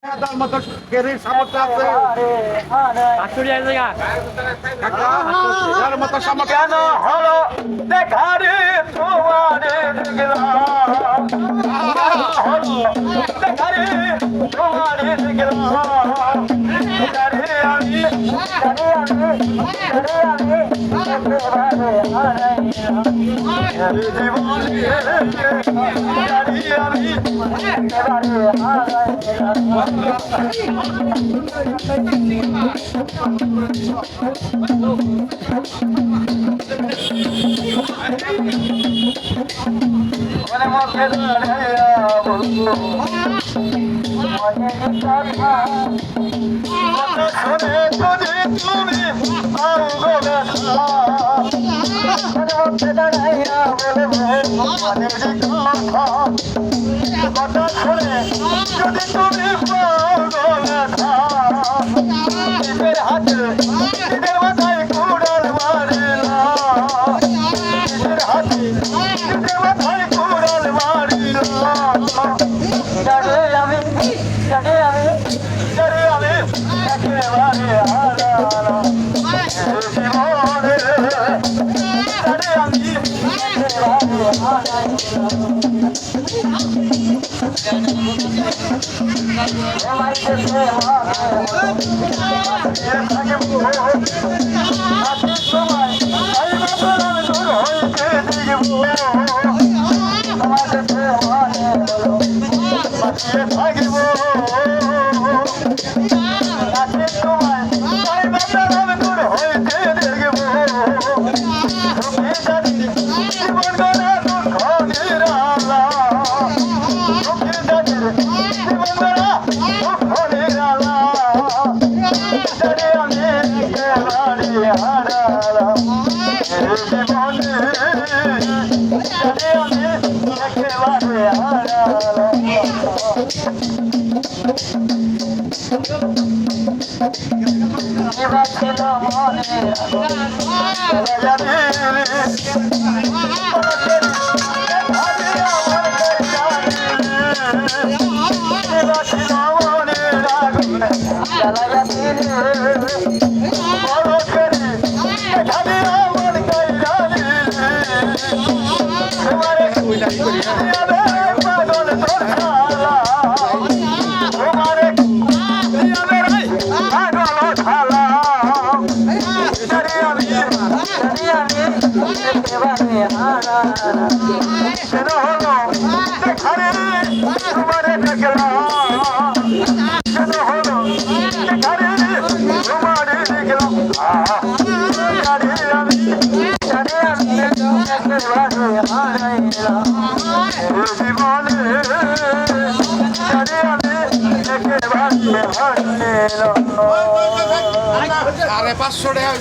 তার মতো কেরির সামর্থ্য আছে তার মতো সামর্থ্য কেন হলো দেখারে তোমারে দেখলাম দেখারে তোমারে দেখলাম আমি শুনে যদি তুমি কথা শুনে যদি তুমি নিজের হাতে নিজের মাথায় কুড়াল মারিলা নিজের হাতে নিজের মাথায় কুড়াল মারিলা আমি একেবারে হারালাম জীবনে আমি একেবারে থাকিব সাড়ে 500 টাকা